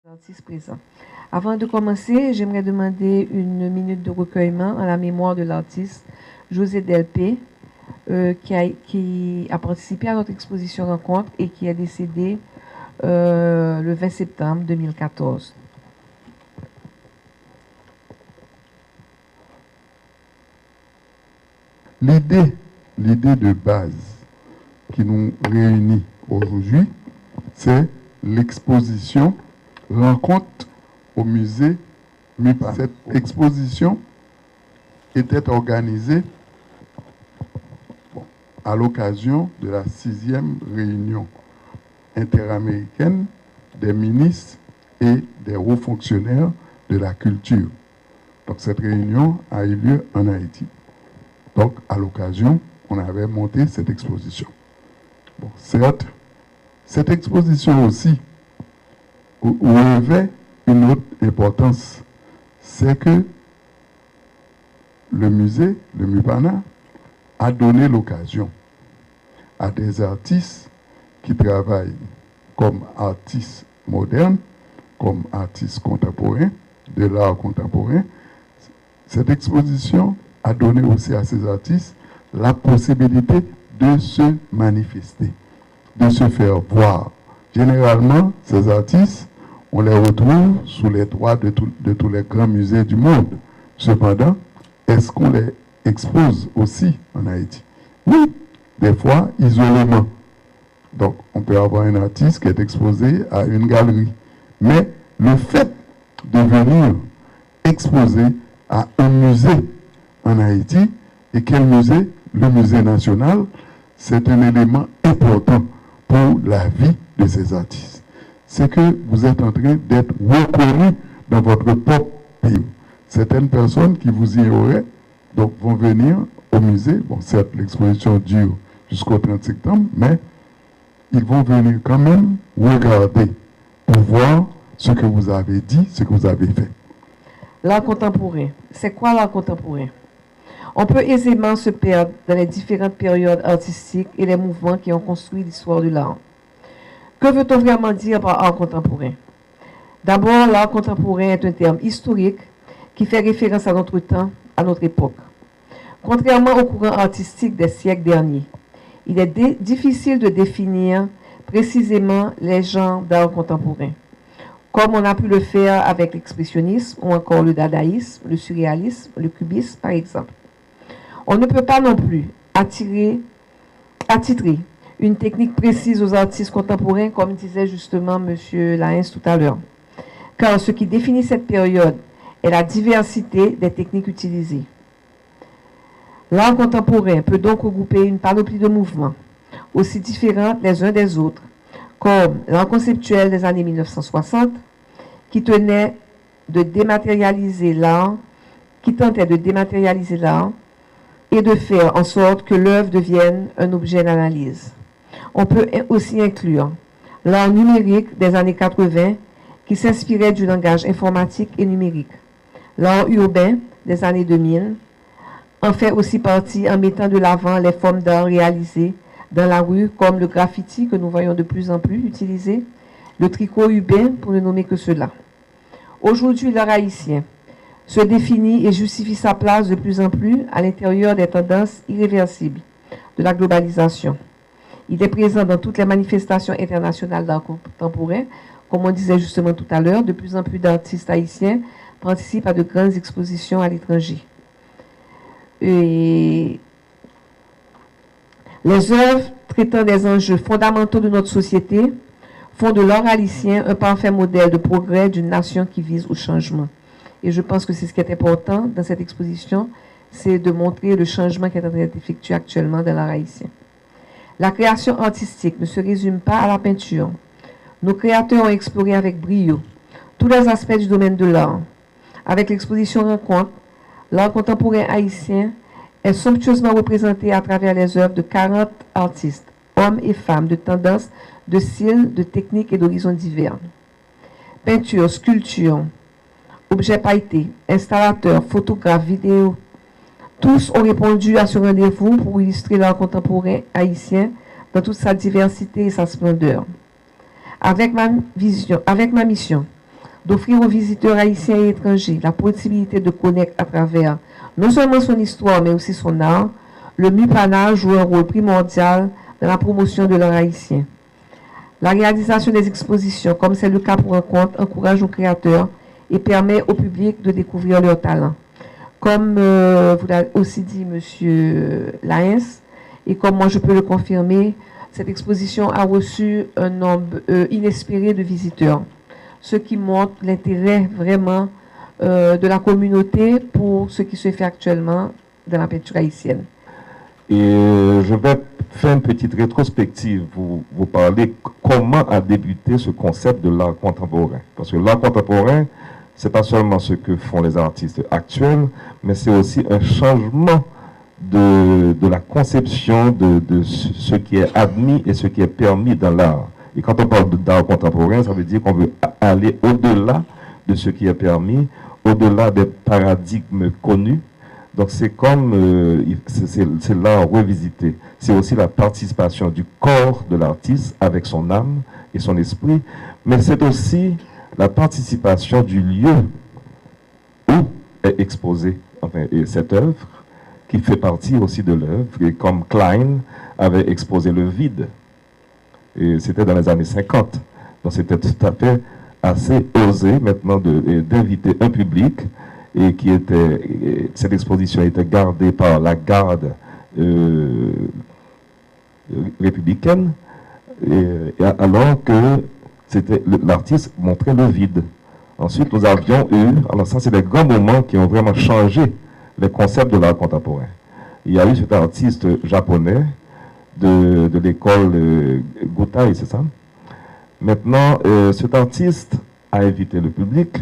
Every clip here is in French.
Artistes présents. Avant de commencer, j'aimerais demander une minute de recueillement à la mémoire de l'artiste José Delpé, qui a participé à notre exposition rencontre et qui est décédé le 20 septembre 2014. L'idée de base qui nous réunit aujourd'hui, c'est l'exposition Rencontre au musée MUPA. Cette exposition était organisée à l'occasion de la 6e réunion interaméricaine des ministres et des hauts fonctionnaires de la culture. Donc cette réunion a eu lieu en Haïti. Donc à l'occasion, on avait monté cette exposition. Bon, certes, cette exposition aussi revêt une autre importance, c'est que le musée, le MUPANA, a donné l'occasion à des artistes qui travaillent comme artistes modernes, comme artistes contemporains, de l'art contemporain. Cette exposition a donné aussi à ces artistes la possibilité de se manifester, de se faire voir. Généralement, ces artistes, on les retrouve sous les toits de tous les grands musées du monde. Cependant, est-ce qu'on les expose aussi en Haïti? Oui, des fois, isolément. Donc, on peut avoir un artiste qui est exposé à une galerie. Mais le fait de venir exposer à un musée en Haïti, et quel musée? Le musée national, c'est un élément important pour la vie de ces artistes. C'est que vous êtes en train d'être reconnu dans votre propre pays. Certaines personnes qui vous ignoraient donc vont venir au musée. Bon, certes, l'exposition dure jusqu'au 30 septembre, mais ils vont venir quand même regarder pour voir ce que vous avez dit, ce que vous avez fait. L'art contemporain. C'est quoi l'art contemporain? On peut aisément se perdre dans les différentes périodes artistiques et les mouvements qui ont construit l'histoire de l'art. Que veut-on vraiment dire par art contemporain? D'abord, l'art contemporain est un terme historique qui fait référence à notre temps, à notre époque. Contrairement au courant artistique des siècles derniers, il est difficile de définir précisément les genres d'art contemporain, comme on a pu le faire avec l'expressionnisme ou encore le dadaïsme, le surréalisme, le cubisme par exemple. On ne peut pas non plus attitrer une technique précise aux artistes contemporains, comme disait justement M. Laens tout à l'heure. Car ce qui définit cette période est la diversité des techniques utilisées. L'art contemporain peut donc regrouper une panoplie de mouvements, aussi différents les uns des autres, comme l'art conceptuel des années 1960, qui tentait de dématérialiser l'art et de faire en sorte que l'œuvre devienne un objet d'analyse. On peut aussi inclure l'art numérique des années 80 qui s'inspirait du langage informatique et numérique. L'art urbain des années 2000 en fait aussi partie en mettant de l'avant les formes d'art réalisées dans la rue comme le graffiti que nous voyons de plus en plus utilisé, le tricot urbain pour ne nommer que cela. Aujourd'hui, l'art haïtien se définit et justifie sa place de plus en plus à l'intérieur des tendances irréversibles de la globalisation. Il est présent dans toutes les manifestations internationales d'art contemporain. Comme on disait justement tout à l'heure, de plus en plus d'artistes haïtiens participent à de grandes expositions à l'étranger. Et les œuvres traitant des enjeux fondamentaux de notre société font de l'art haïtien un parfait modèle de progrès d'une nation qui vise au changement. Et je pense que c'est ce qui est important dans cette exposition, c'est de montrer le changement qui est en train d'être effectué actuellement dans l'art haïtien. La création artistique ne se résume pas à la peinture. Nos créateurs ont exploré avec brio tous les aspects du domaine de l'art. Avec l'exposition Rencontre, l'art contemporain haïtien est somptueusement représenté à travers les œuvres de 40 artistes, hommes et femmes de tendances, de styles, de techniques et d'horizons divers. Peinture, sculpture, objets pailletés, installateurs, photographes, vidéos, tous ont répondu à ce rendez-vous pour illustrer l'art contemporain haïtien dans toute sa diversité et sa splendeur. Avec ma mission, d'offrir aux visiteurs haïtiens et étrangers la possibilité de connaître à travers non seulement son histoire, mais aussi son art, le MUPANA joue un rôle primordial dans la promotion de l'art haïtien. La réalisation des expositions, comme c'est le cas pour Rencontre, encourage aux créateurs et permet au public de découvrir leurs talents. Comme vous l'avez aussi dit, M. Laens, et comme moi je peux le confirmer, cette exposition a reçu un nombre inespéré de visiteurs, ce qui montre l'intérêt vraiment de la communauté pour ce qui se fait actuellement dans la peinture haïtienne. Et je vais faire une petite rétrospective, vous parler comment a débuté ce concept de l'art contemporain. Parce que l'art contemporain, c'est pas seulement ce que font les artistes actuels, mais c'est aussi un changement de la conception de ce qui est admis et ce qui est permis dans l'art. Et quand on parle d'art contemporain, ça veut dire qu'on veut aller au-delà de ce qui est permis, au-delà des paradigmes connus. Donc c'est comme, c'est l'art revisité. C'est aussi la participation du corps de l'artiste avec son âme et son esprit, mais c'est aussi la participation du lieu où est exposée cette œuvre, qui fait partie aussi de l'œuvre, et comme Klein avait exposé le vide. Et c'était dans les années 50. Donc c'était tout à fait assez osé maintenant d'inviter un public et cette exposition était gardée par la garde républicaine, alors que l'artiste montrait le vide. Ensuite, nous avions eu, alors ça c'est des grands moments qui ont vraiment changé les concepts de l'art contemporain. Il y a eu cet artiste japonais de l'école Gutai, c'est ça? Maintenant, cet artiste a invité le public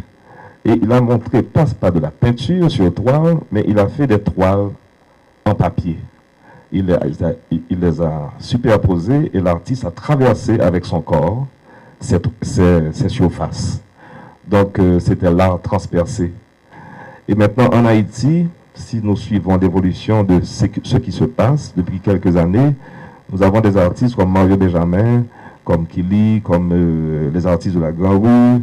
et il a montré pas de la peinture sur toile, mais il a fait des toiles en papier. Il les a superposées et l'artiste a traversé avec son corps ces surfaces. Donc, c'était l'art transpercé. Et maintenant, en Haïti, si nous suivons l'évolution de ce qui se passe depuis quelques années, nous avons des artistes comme Mario Benjamin, comme Kili, comme les artistes de la Grande Rue,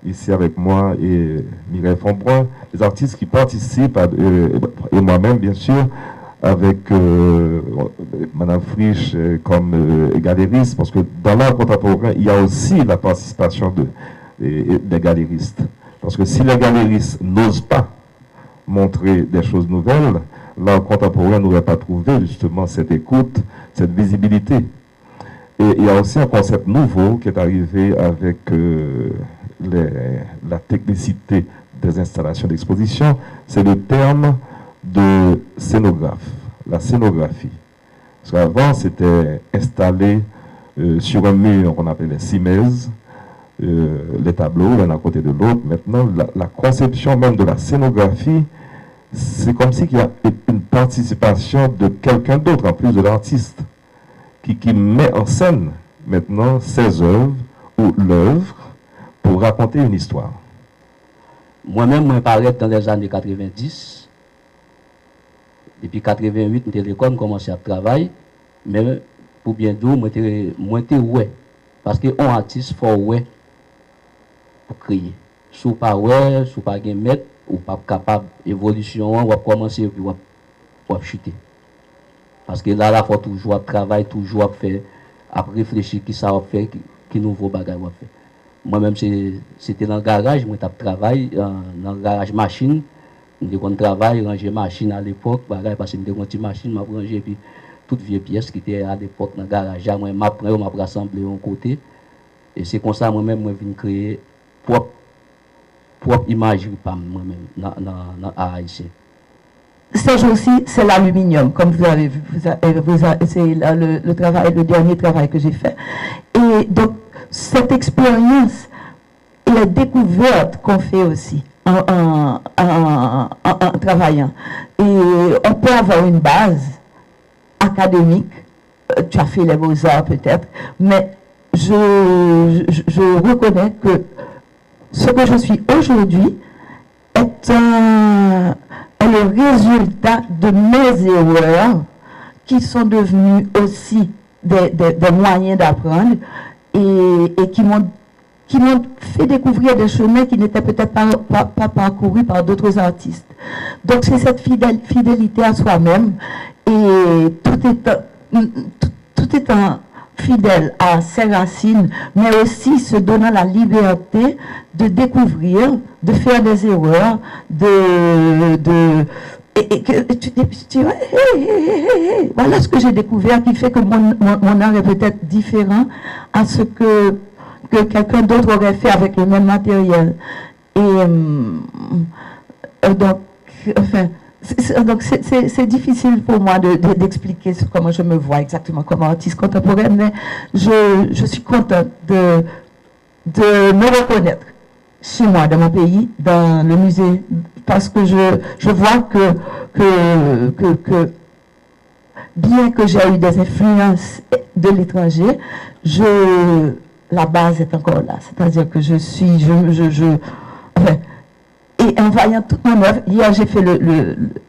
ici avec moi et Mireille Fonbrun, des artistes qui participent, et moi-même bien sûr, avec Madame Frisch comme galériste, parce que dans l'art contemporain, il y a aussi la participation des galéristes. Parce que si les galéristes n'osent pas montrer des choses nouvelles, l'art contemporain n'aurait pas trouvé justement cette écoute, cette visibilité. Et il y a aussi un concept nouveau qui est arrivé avec la technicité des installations d'exposition, c'est le terme de scénographe, la scénographie. Parce qu'avant, c'était installé sur un mur qu'on appelait simèse, les tableaux l'un à côté de l'autre. Maintenant, la conception même de la scénographie, c'est comme si il y a une participation de quelqu'un d'autre en plus de l'artiste qui met en scène maintenant ses œuvres ou l'œuvre pour raconter une histoire. Moi-même, je parlais dans les années 90. Depuis 88, je suis commencé à travailler. Mais pour bien dire, moi, j'étais ouais. Parce qu'un artiste, il faut ouais pour créer. Si vous pas ouais, si vous pas mettre, ou pas capable d'évolution, on va commencer et puis on va chuter. Parce que là, il faut toujours travailler, toujours faire, après réfléchir qui ça va faire, qui nouveau bagage va faire. Moi-même, c'était dans le garage, moi, je travaille dans le garage machine. Je travaille, ranger machine à l'époque, parce que je une machine, je ranger puis toutes vieilles pièces qui étaient à l'époque dans le garage. Moi, je rassembler un côté. Et c'est comme ça, moi-même, je viens créer propre image moi-même dans haïtien. Ces jours-ci, c'est l'aluminium, comme vous avez vu. C'est le dernier travail que j'ai fait. Et donc, cette expérience et les découvertes qu'on fait aussi en travaillant. Et on peut avoir une base académique. Tu as fait les beaux-arts peut-être, mais je reconnais que ce que je suis aujourd'hui est le résultat de mes erreurs qui sont devenues aussi des moyens d'apprendre et qui m'ont fait découvrir des chemins qui n'étaient peut-être pas parcourus par d'autres artistes. Donc c'est cette fidélité à soi-même et tout étant fidèle à ses racines, mais aussi se donnant la liberté de découvrir, de faire des erreurs, et que tu dis, voilà ce que j'ai découvert qui fait que mon art est peut-être différent à ce que quelqu'un d'autre aurait fait avec le même matériel. Et donc, enfin, c'est difficile pour moi d'expliquer comment je me vois exactement comme artiste contemporaine, mais je suis contente de me reconnaître chez moi, dans mon pays, dans le musée, parce que je vois que bien que j'ai eu des influences de l'étranger, la base est encore là. C'est-à-dire que enfin, et en voyant toute mon œuvre, hier j'ai fait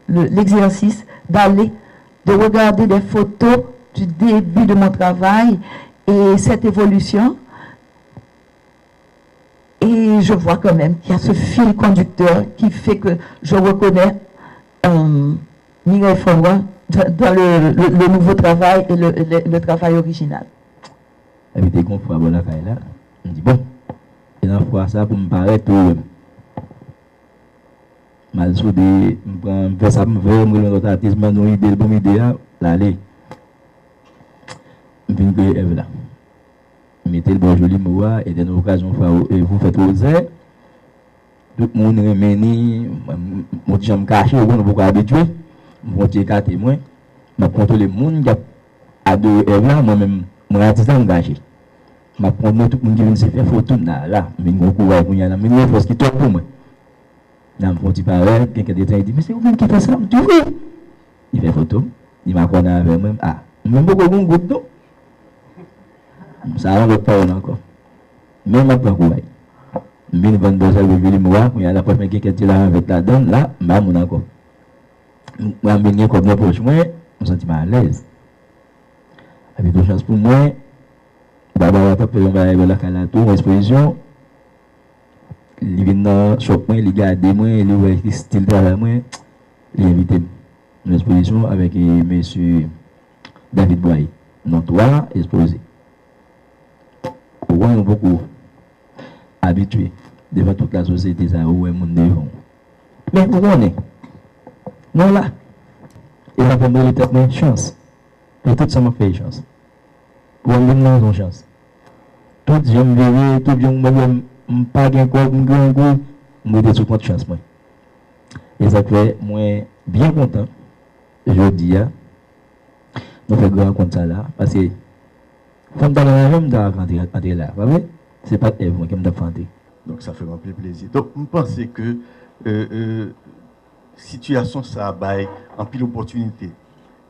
l'exercice de regarder des photos du début de mon travail et cette évolution. Et je vois quand même qu'il y a ce fil conducteur qui fait que je reconnais Mireille Fonroy dans le nouveau travail et le travail original. Et puis, dès qu'on fait bon la caille là, on dit bon, et dans fois ça pour me paraître mal soudé, je fais ça, je fais notre artiste, je une idée, bonne idée, là, allez. Je viens de Eve là. Mettez le bon joli mot et dans l'occasion, vous faites oser. Tout le monde remène, mon petit me caché, on ne peut pas habituer. Mon petit cas témoin, je contrôle le monde qui a deux Eve là, moi-même, mon artiste engagé. Je prends tout le monde qui vient se faire photo là, mais je cours pour y aller, mais il faut ce qui tourne pour moi. Dans mon petit pareil, quelqu'un détaille, il dit, mais c'est vous-même qui fait ça, tu vois? Il fait photo, il m'a connu avec moi, ah, même beaucoup de gouttes d'eau. Ça va pas encore. Même après quoi. Bien 22 heures de moi, il y a la première qui est là avec la donne là, bah mon encore. Moi bien comme moi proche moi, je me sens à l'aise. Avec deux chances pour moi. D'abord on va aller la calato exposition. Il vient dans shop moi, il garde moi, il voit style travail moi, il invite une exposition avec monsieur David Boy. Non toi exposé. On est beaucoup habitué devant toute la société, ça où est mon devant. Mais vous connaissez, non là, il va prendre une chance. Et tout ça m'a fait chance. Pour une bonne chance. Tout j'aime vivre, tout j'aime pas bien quoi, moi de sous compte chance moi. Et ça fait moi bien content. Je dis nous faisons grand compte ça là parce que comme dans la même dans là, c'est pas Eve qui me défendait. Donc ça fait un peu plaisir. Donc je pense que situation ça bail en pile opportunité.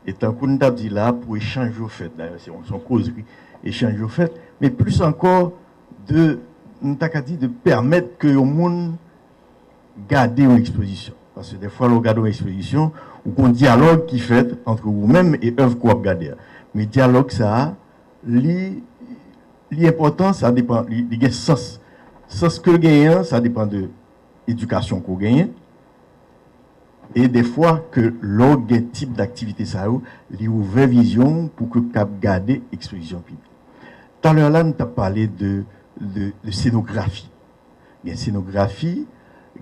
Et tant qu'on a dit là pour échanger au fait, d'ailleurs c'est son causerie, échanger au fait, mais plus encore de permettre que le monde garde une exposition. Parce que des fois, on garde une exposition ou un dialogue qui fait entre vous-même et œuvre qu'on regarde. Mais dialogue ça l'important, ça dépend, il sens. Sens que gagne, ça dépend de l'éducation qu'on gagne. Et des fois, que l'autre type d'activité, ça a ouvert vision pour que cap garder exposition publique. Tout à l'heure, là, nous avons parlé de scénographie. Il y a scénographie,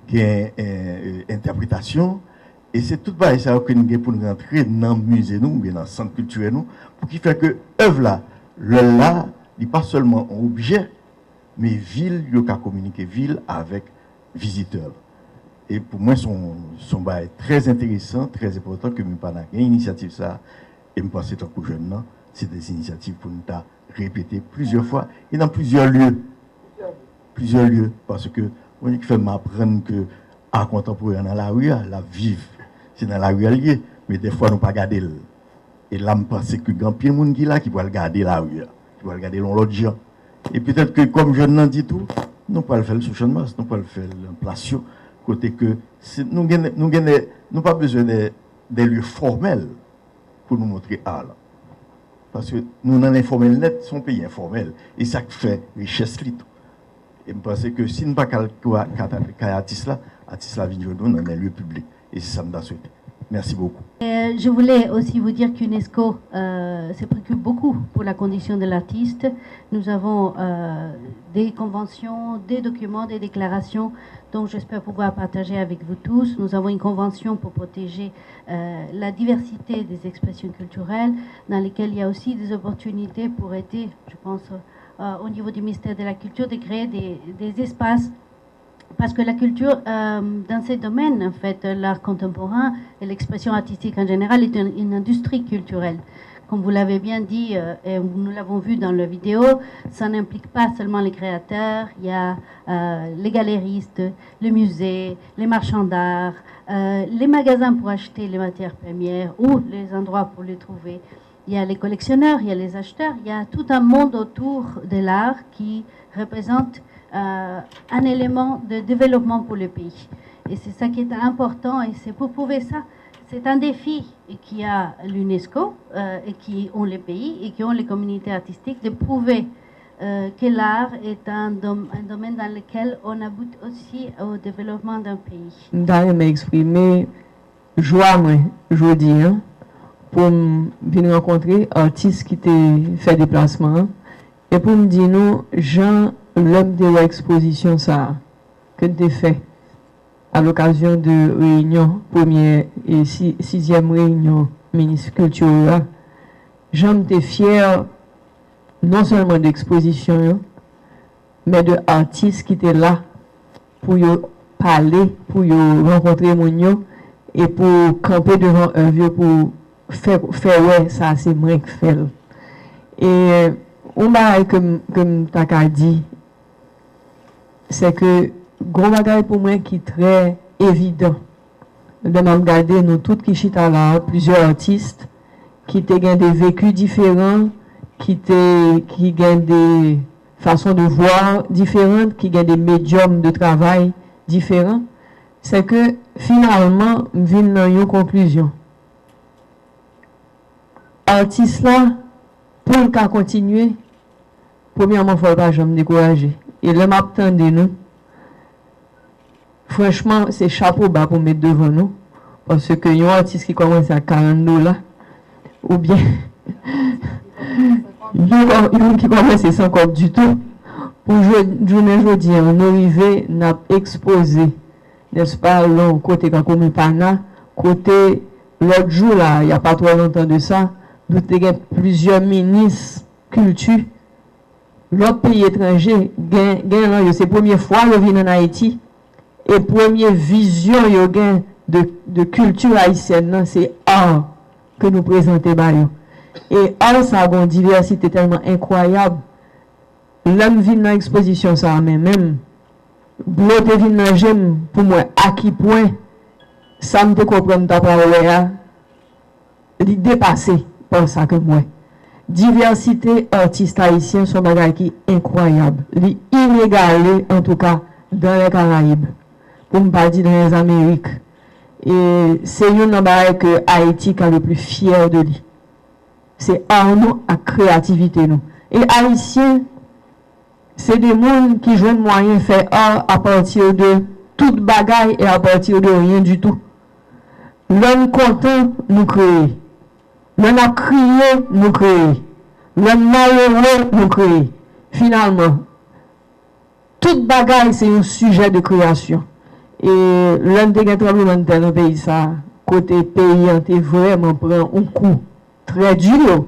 il y a interprétation, et c'est tout ça que nous avons pour nous rentrer dans le musée, nous, ou dans le centre culturel, nous, pour qu'il fait que l'œuvre là, n'est pas seulement un objet, mais ville, il y a communiquer ville avec visiteurs. Et pour moi, son bail très intéressant, très important, que nous avons une initiative ça, et je pense que tant que jeune, c'est des initiatives pour nous répéter plusieurs fois et dans plusieurs lieux. Plusieurs lieux, parce que on dit qu'il fait m'apprendre que à contemporain dans la rue, la vive, c'est dans la rue alliée, mais des fois, nous ne pas garder. Et là, je pense que grand pile monde qui là qui va garder la rue, qui va regarder l'autre gens. Et peut-être que comme je l'ai dit tout, nous ne pouvons pas le faire sous champ de masse, nous ne pouvons pas le faire en place, côté que nous n'avons pas besoin des lieux formels pour nous montrer art. Parce que nous, dans l'informel net, son pays informel. Et ça fait richesse. Et je pense que si nous ne pouvons pas artiste là vient nous dans les lieux publics. Et c'est ça que je souhaite. Merci beaucoup. Je voulais aussi vous dire qu'UNESCO se préoccupe beaucoup pour la condition de l'artiste. Nous avons des conventions, des documents, des déclarations dont j'espère pouvoir partager avec vous tous. Nous avons une convention pour protéger la diversité des expressions culturelles, dans lesquelles il y a aussi des opportunités pour aider, je pense, au niveau du ministère de la Culture, de créer des espaces. Parce que la culture, dans ces domaines, en fait, l'art contemporain et l'expression artistique en général est une industrie culturelle. Comme vous l'avez bien dit, et nous l'avons vu dans la vidéo, ça n'implique pas seulement les créateurs, il y a les galéristes, les musées, les marchands d'art, les magasins pour acheter les matières premières ou les endroits pour les trouver. Il y a les collectionneurs, il y a les acheteurs, il y a tout un monde autour de l'art qui représente un élément de développement pour le pays. Et c'est ça qui est important, et c'est pour prouver ça. C'est un défi qui a l'UNESCO et qui ont les pays et qui ont les communautés artistiques de prouver que l'art est un domaine dans lequel on aboutit aussi au développement d'un pays. Je vais exprimer joie, moi, jeudi, pour venir rencontrer un artiste qui t'a fait déplacement et pour me dire, nous, Jean, l'homme de l'exposition, ça, que tu as fait à l'occasion de réunion, première et sixième réunion ministre culture, j'en suis fier non seulement d'exposition, mais de artistes qui étaient là pour y parler, pour y rencontrer mon yo, et pour camper devant un vieux pour faire ouais, ça c'est moi qui fais. Et on va comme tu as dit, c'est que gros bagage pour moi qui est très évident de me regarder nous toutes qui chita là plusieurs artistes qui ont des vécus différents, qui ont des façons de voir différentes, qui ont des médiums de travail différents, c'est que finalement je viens à une conclusion. Artiste là pour le cas continuer, premièrement il ne faut pas jamais décourager. Et le matin de nous, franchement, c'est chapeau bas pour mettre devant nous. Parce que y a un artiste qui commence à $40, ou bien, il y a un qui commence à 50 du tout. Pour journée aujourd'hui, on arrive, on a exposé, n'est-ce pas, l'autre côté comme Pana, côté l'autre jour, là, il n'y a pas trop longtemps de ça, nous avons plusieurs ministres culture. L'autre pays étranger, c'est la première fois qu'ils viennent en Haïti. Et première vision de culture haïtienne, c'est art que nous présentons. Et art, ça a une diversité tellement incroyable. L'homme vient dans l'exposition, ça même. Blote vient dans j'aime pour moi, à qui point, ça me comprendre ta parole, il dépassé par ça que moi. Diversité artistes haïtiens sont des choses qui incroyables, inégalées en tout cas dans les Caraïbes, pour ne pas dire dans les Amériques. Et c'est une chose que Haïti est le plus fier de lui. C'est art nous à créativité nous. Et Haïtiens, c'est des gens qui jouent moyen de faire art à partir de toute bagaille et à partir de rien du tout. L'homme content nous créer. L'on a crié, nous créer. L'on malheureux, nous créer. Finalement, toute bagaille, c'est un sujet de création. Et l'un des tremblements de terre dans le pays, ça, côté pays, on vraiment prend un coup très dur.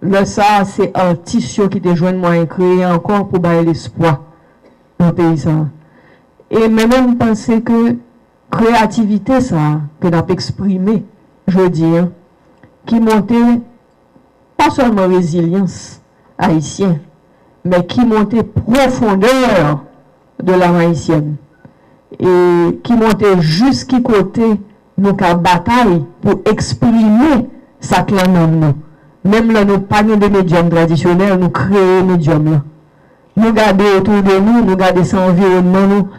Là, ça, c'est un tissu qui te joint moi créé encore pour bailler l'espoir dans le pays, ça. Et même penser que créativité, ça, que n'a pas exprimé, je dis, qui montait pas seulement résilience haïtienne, mais qui montait profondeur de la haïtienne et qui montait jusqu'à côté nous qu'à bataille pour exprimer sa clan nous. Même là nous pas de médiums traditionnels, nous créons médiums là. Nous garder autour de nous, nous garder son environnement nous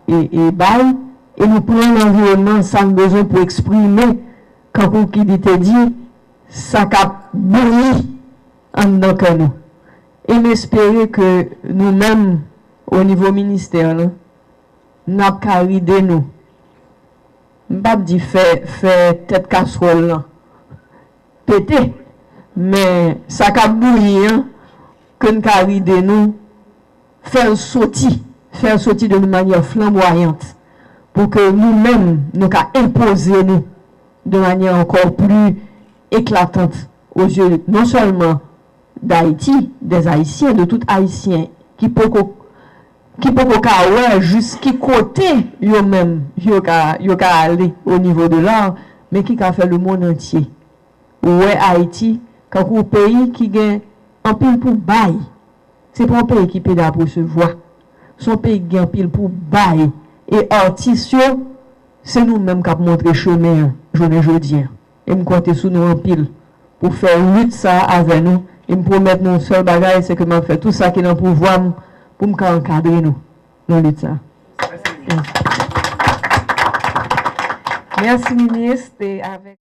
et bail et nous prenons l'environnement sans besoin pour exprimer quand on qui dit ça cap brûler en dedans que nous. Et m'espérer que nous-mêmes au niveau ministère, n'a pas ridé nous. M'pas dit fait tête casserole là. Pété. Mais ça qu'a bouilli que nous qu'a ridé nous faire sortir de manière flamboyante pour que nous-mêmes nous qu'a imposer nous de manière encore plus éclatante aux yeux non seulement d'Haïti, des Haïtiens, de tout Haïtien qui peut jusqu'à côté eux-mêmes yo ka aller au niveau de l'art, mais qui a fait le monde entier. Ouais, Haïti, quand un pays qui gagne un pile pour bail, c'est pas un pays qui peut pour se voir. Son pays gagne un pile pour bail. Et artistes, c'est nous-mêmes qui avons montré chemin, journée aujourd'hui. Et nous comptons sur nous en pile pour faire lutte ça avec nous. Et me promettre nos seul bagage, c'est que je fais tout ça qui est dans le pouvoir pour me encadrer nous. Dans lutte ça. Merci, ministre.